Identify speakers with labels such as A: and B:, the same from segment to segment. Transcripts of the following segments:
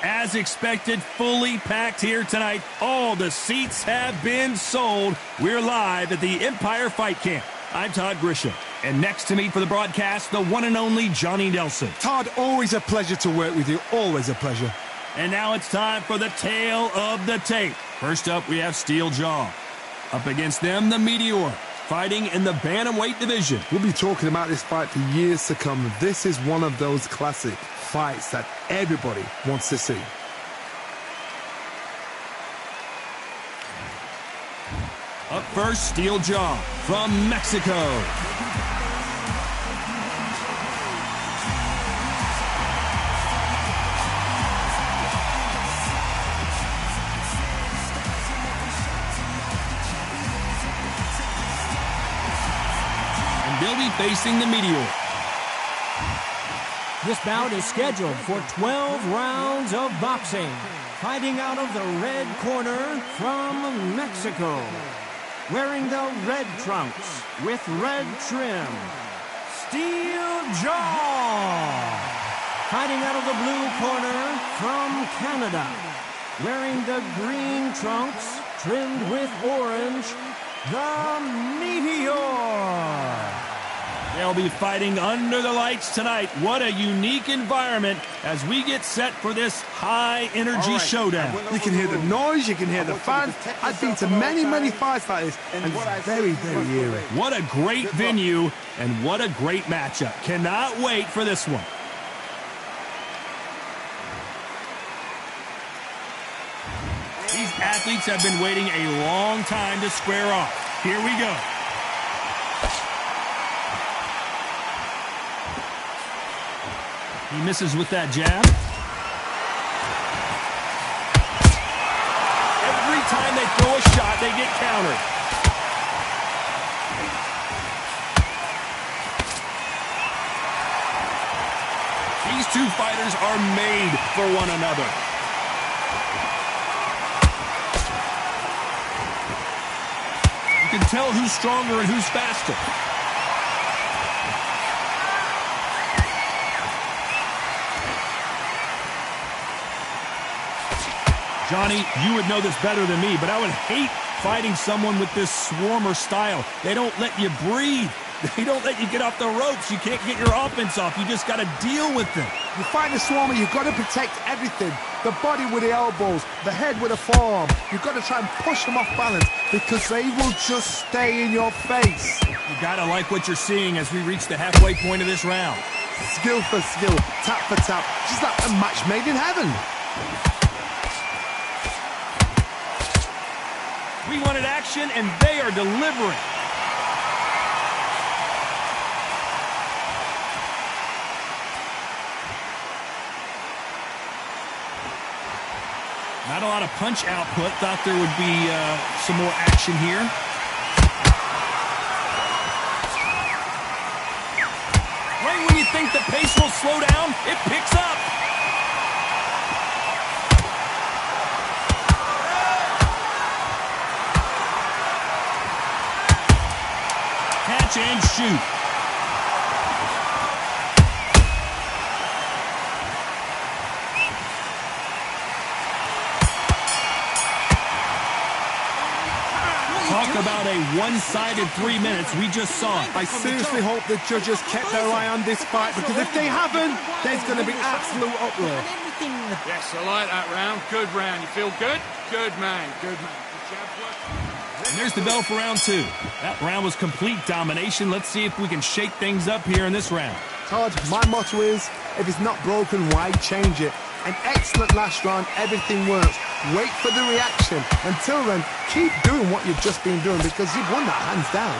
A: As expected, fully packed here tonight. All the seats have been sold. We're live at the Empire Fight Camp. I'm Todd Grisham. And next to me for the broadcast, the one and only Johnny Nelson.
B: Todd, always a pleasure to work with you. Always a pleasure.
A: And now it's time for the tale of the tape. First up, we have Steel Jaw. Up against them, the Meteor, fighting in the bantamweight division.
B: We'll be talking about this fight for years to come. This is one of those classic fights that everybody wants to see.
A: Up first, Steel Jaw from Mexico. And they'll be facing the Meteor.
C: This bout is scheduled for 12 rounds of boxing. Fighting out of the red corner from Mexico. Wearing the red trunks with red trim, Steel Jaw. Fighting out of the blue corner from Canada. Wearing the green trunks trimmed with orange, the Meteor.
A: They'll be fighting under the lights tonight. What a unique environment as we get set for this high-energy showdown.
B: You can hear the noise, you can hear the fans. I've been to many fights like this, and it's very eerie.
A: What a great venue, and what a great matchup. Cannot wait for this one. These athletes have been waiting a long time to square off. Here we go. He misses with that jab. Every time they throw a shot, they get countered. These two fighters are made for one another. You can tell who's stronger and who's faster. Johnny, you would know this better than me, but I would hate fighting someone with this swarmer style. They don't let you breathe. They don't let you get off the ropes. You can't get your offense off. You just got to deal with them.
B: You fight the swarmer, you've got to protect everything. The body with the elbows, the head with the forearm. You've got to try and push them off balance because they will just stay in your face.
A: You got to like what you're seeing as we reach the halfway point of this round.
B: Skill for skill, tap for tap. Just like a match made in heaven.
A: We wanted action, and they are delivering. Not a lot of punch output. Thought there would be some more action here. Right when you think the pace will slow down, it picks up. Catch and shoot. Talk about a one-sided 3 minutes. We just saw it.
B: I seriously hope the judges kept their eye on this fight because if they haven't, there's going to be absolute uproar.
D: Yes, I like that round. Good round. You feel good? Good man. Good man. Good jab work.
A: And there's the bell for round two. That round was complete domination. Let's see if we can shake things up here in this round.
B: Todd, my motto is, if it's not broken, why change it? An excellent last round, everything works. Wait for the reaction. Until then, keep doing what you've just been doing because you've won that hands down.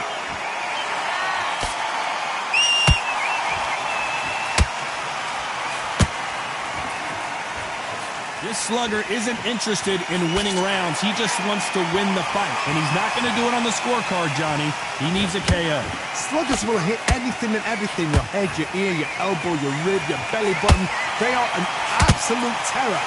A: This slugger isn't interested in winning rounds. He just wants to win the fight. And he's not going to do it on the scorecard, Johnny. He needs a KO.
B: Sluggers will hit anything and everything. Your head, your ear, your elbow, your rib, your belly button. They are an absolute terror.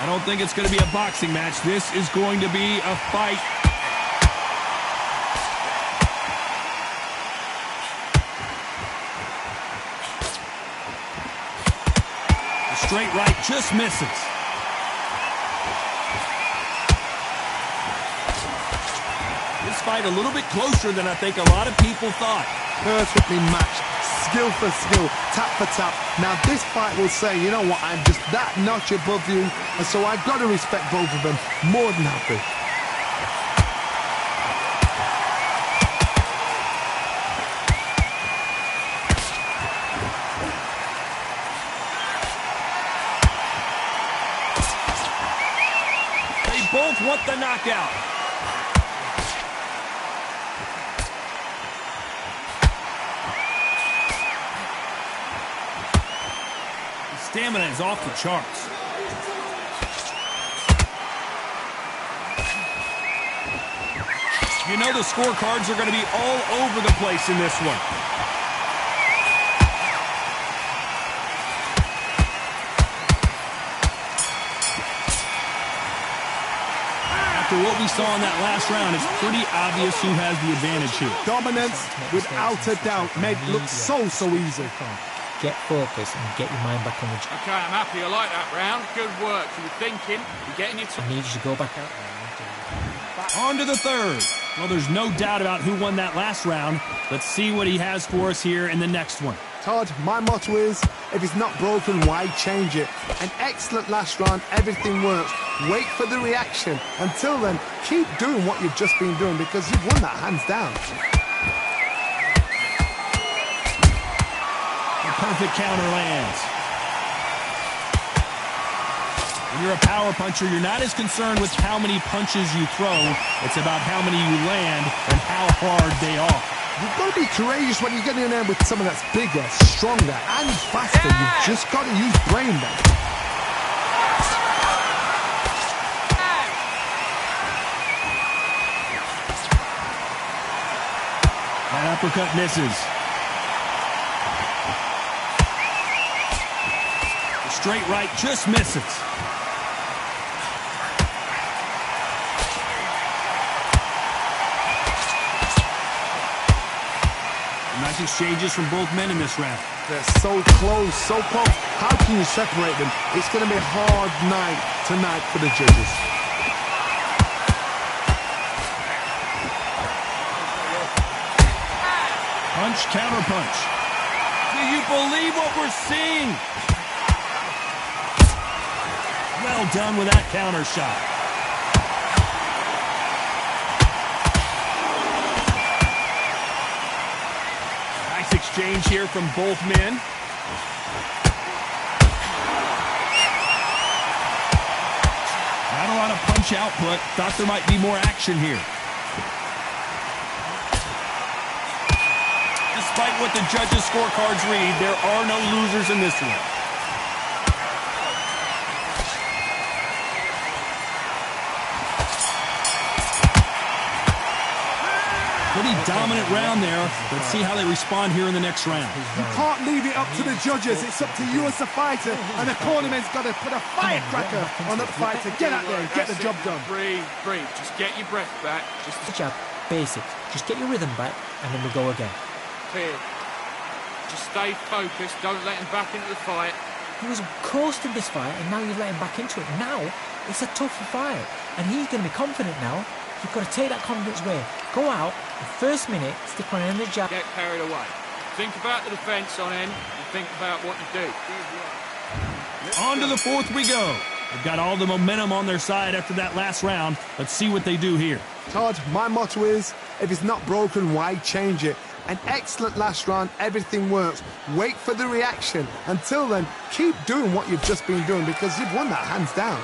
A: I don't think it's going to be a boxing match. This is going to be a fight. Straight right just misses. This fight a little bit closer than I think a lot of people thought.
B: Perfectly matched, skill for skill, tap for tap. Now this fight will say, you know what, I'm just that notch above you, and so I've got to respect both of them. More than happy.
A: They both want the knockout. Stamina is off the charts. You know the scorecards are going to be all over the place in this one. After what we saw in that last round, it's pretty obvious who has the advantage here.
B: Dominance, without a doubt, made it look so easy.
E: Get focused and get your mind back on the job.
D: Okay, I'm happy. I like that round. Good work. You were thinking. You're getting your...
E: I need you to go back out there.
A: On to the third. Well, there's no doubt about who won that last round. Let's see what he has for us here in the next one.
B: Todd, my motto is, if it's not broken, why change it? An excellent last round, everything works. Wait for the reaction. Until then, keep doing what you've just been doing because you've won that hands down.
A: Perfect counter lands. When you're a power puncher, you're not as concerned with how many punches you throw. It's about how many you land and how hard they are.
B: You've got to be courageous when you get in there with someone that's bigger, stronger, and faster. You've just got to use brain then.
A: That uppercut misses. Straight right just misses. Nice exchanges from both men in this round.
B: They're so close, so close. How can you separate them? It's going to be a hard night tonight for the judges.
A: Punch, counter punch. Do you believe what we're seeing? Well done with that counter shot. Nice exchange here from both men. Not a lot of punch output. Thought there might be more action here. Despite what the judges' scorecards read, there are no losers in this one. Pretty dominant round there. Let's see how they respond here in the next round.
B: You can't leave it up to the judges. It's up to you as the fighter, and the cornerman's got to put a firecracker on the fighter. Get out there and get the job done.
D: Breathe, breathe. Just get your breath back. Just
E: The jab, basics. Just get your rhythm back, and then we'll go again.
D: clear. Just stay focused. Don't let him back into the fight.
E: He was coasting this fight, and now you've let him back into it. Now, it's a tougher fight, and he's going to be confident now. You've got to take that confidence away. Go out, the first minute, stick on end of the jab.
D: Get carried away. Think about the defence on end, and think about what you do.
A: On to the fourth we go. They've got all the momentum on their side after that last round. Let's see what they do here.
B: Todd, my motto is, if it's not broken, why change it? An excellent last round, everything works. Wait for the reaction. Until then, keep doing what you've just been doing because you've won that hands down.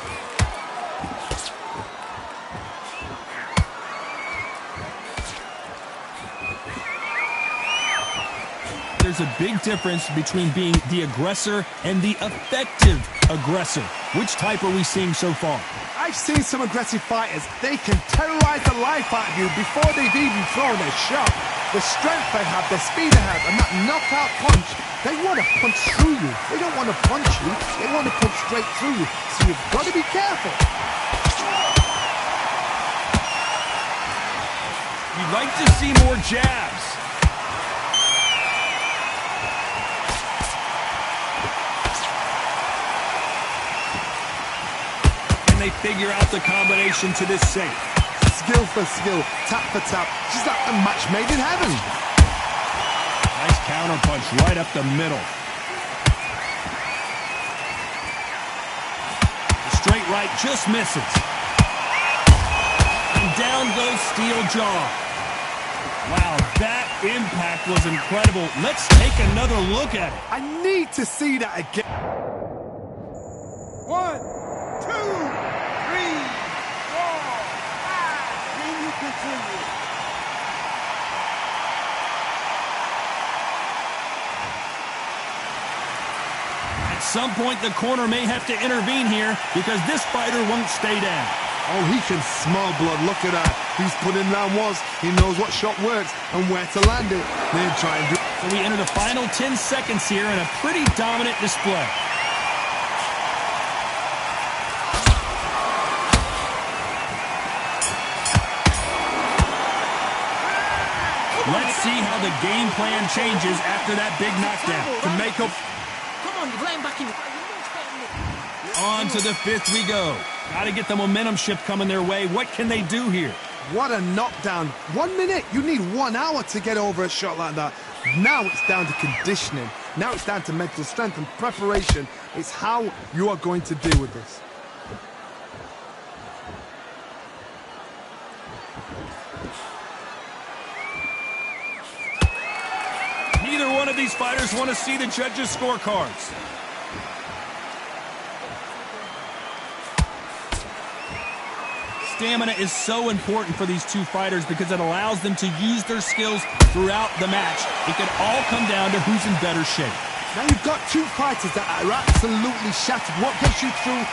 A: There's a big difference between being the aggressor and the effective aggressor. Which type are we seeing so far?
B: I've seen some aggressive fighters. They can terrorize the life out of you before they've even thrown a shot. The strength they have, the speed they have, and that knockout punch, they want to punch through you. They don't want to punch you. They want to punch straight through you. So you've got to be careful.
A: You'd like to see more jabs. they figure out the combination to this safe?
B: Skill for skill, tap for tap. She's like a match made in heaven.
A: Nice counter punch right up the middle. The straight right just misses. And down goes steel jaw. Wow, that impact was incredible. Let's take another look at it.
B: I need to see that again.
F: 1, 2, 3, 4, 5. Can you continue?
A: At some point, the corner may have to intervene here because this fighter won't stay down.
B: Oh, he can smell blood. Look at that. He's put in round ones. He knows what shot works and where to land it. Then try and do.
A: So we enter the final 10 seconds here in a pretty dominant display. Let's see how the game plan changes after that big knockdown. To make up.
E: Come on, you've let him back in.
A: On to the fifth we go. Got to get the momentum shift coming their way. What can they do here?
B: What a knockdown. 1 minute. You need 1 hour to get over a shot like that. Now it's down to conditioning. Now it's down to mental strength and preparation. It's how you are going to deal with this.
A: Neither one of these fighters want to see the judges' scorecards. Stamina is so important for these two fighters because it allows them to use their skills throughout the match. It could all come down to who's in better shape.
B: Now you've got two fighters that are absolutely shattered. What gets you through?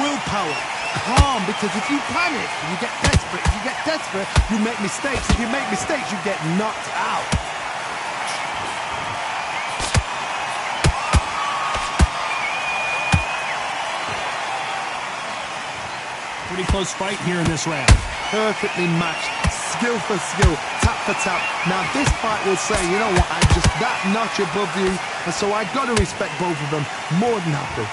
B: Willpower. Calm, because if you panic, you get desperate. If you get desperate, you make mistakes. If you make mistakes, you get knocked out.
A: Pretty close fight here in this round.
B: Perfectly matched, skill for skill, tap for tap. Now this fight will say, you know what, I'm just that notch above you, and so I got to respect both of them more than happy.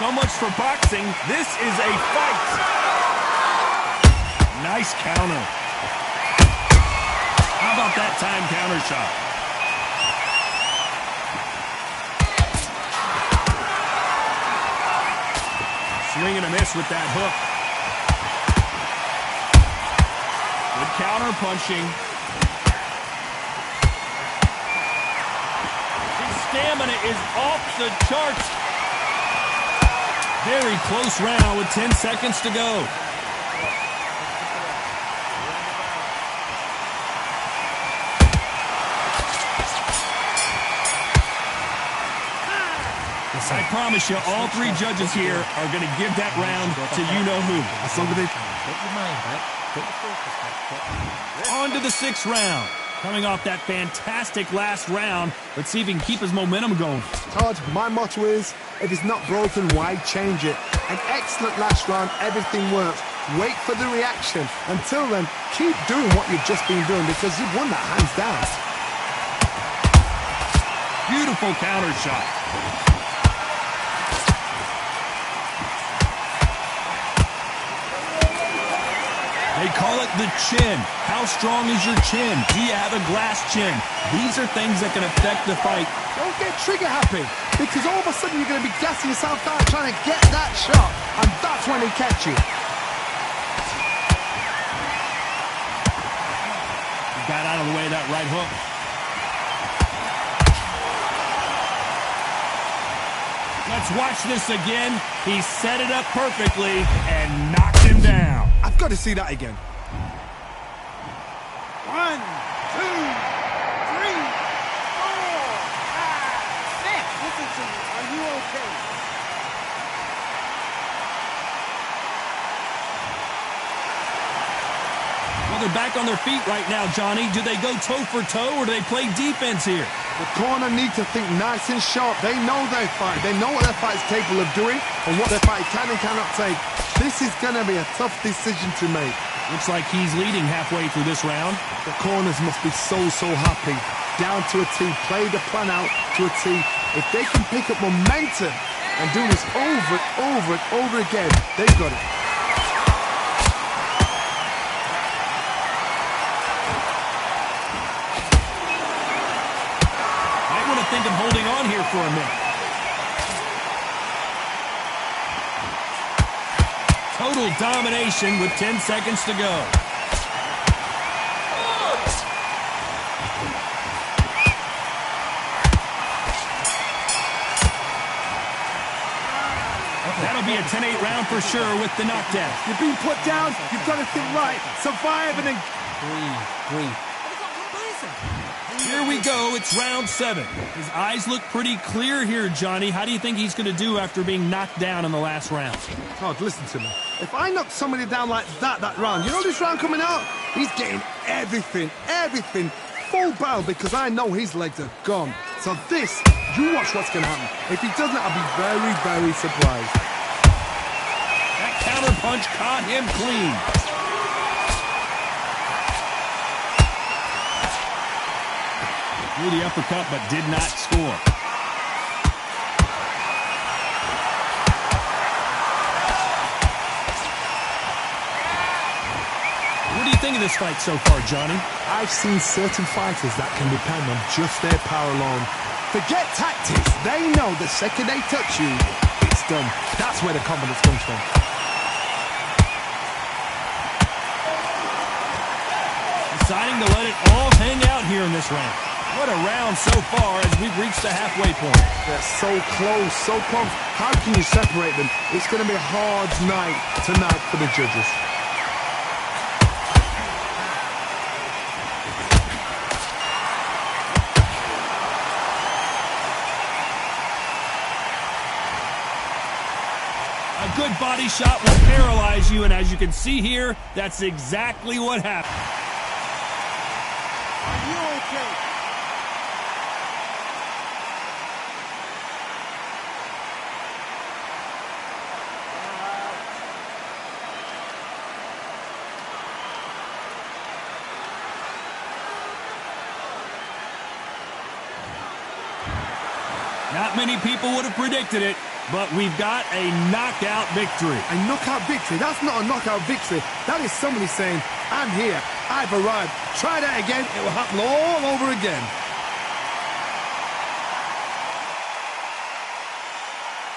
A: So much for boxing. This is a fight. Nice counter. How about that time counter shot? Swing and a miss with that hook. Good counter punching. His stamina is off the charts. Very close round with 10 seconds to go. I promise you, all three judges here are going to give that round to you-know-who. On to the sixth round. Coming off that fantastic last round, let's see if he can keep his momentum going.
B: Todd, my motto is, if it's not broken, why change it? An excellent last round, everything works. Wait for the reaction. Until then, keep doing what you've just been doing because you've won that hands down.
A: Beautiful counter shot. They call it the chin. How strong is your chin? Do you have a glass chin? These are things that can affect the fight.
B: Don't get trigger happy, because all of a sudden you're going to be gassing yourself out trying to get that shot, and that's when he catch you.
A: He got out of the way of that right hook. Let's watch this again. He set it up perfectly and knocked him down.
B: I've got to see that again.
F: 1, 2, 3, 4, 5, 6. Listen to me. Are you okay?
A: Well, they're back on their feet right now, Johnny. Do they go toe for toe or do they play defense here?
B: The corner need to think nice and sharp. They know their fight. They know what their fight is capable of doing and what their fight can and cannot take. This is going to be a tough decision to make.
A: Looks like he's leading halfway through this round.
B: The corners must be so happy. down to a T. Play the plan out to a T. If they can pick up momentum and do this over and over and over again, they've got it.
A: I want to think of holding on here for a minute. Total domination with 10 seconds to go. That'll be a 10-8 round for sure with the knockdown.
B: You've been put down, you've got to think right, survive and then...
E: Breathe.
A: Here we go, it's round 7. His eyes look pretty clear here, Johnny. How do you think he's going to do after being knocked down in the last round?
B: Todd, listen to me. If I knock somebody down like that round, you know this round coming out? He's getting everything, full barrel, because I know his legs are gone. So this, you watch what's going to happen. If he doesn't, I'll be very, very surprised.
A: That counter punch caught him clean. Threw the uppercut, but did not score. What do you think of this fight so far, Johnny?
B: I've seen certain fighters that can depend on just their power alone. Forget tactics. They know the second they touch you, it's done. That's where the confidence comes from.
A: Deciding to let it all hang out here in this round. What a round so far as we've reached the halfway point.
B: They're so close, so close. How can you separate them? It's going to be a hard night tonight for the judges.
A: A good body shot will paralyze you, and as you can see here, that's exactly what happened.
F: Are you okay?
A: Not many people would have predicted it, but we've got a knockout victory.
B: A knockout victory? That's not a knockout victory. That is somebody saying, I'm here, I've arrived. Try that again, it will happen all over again.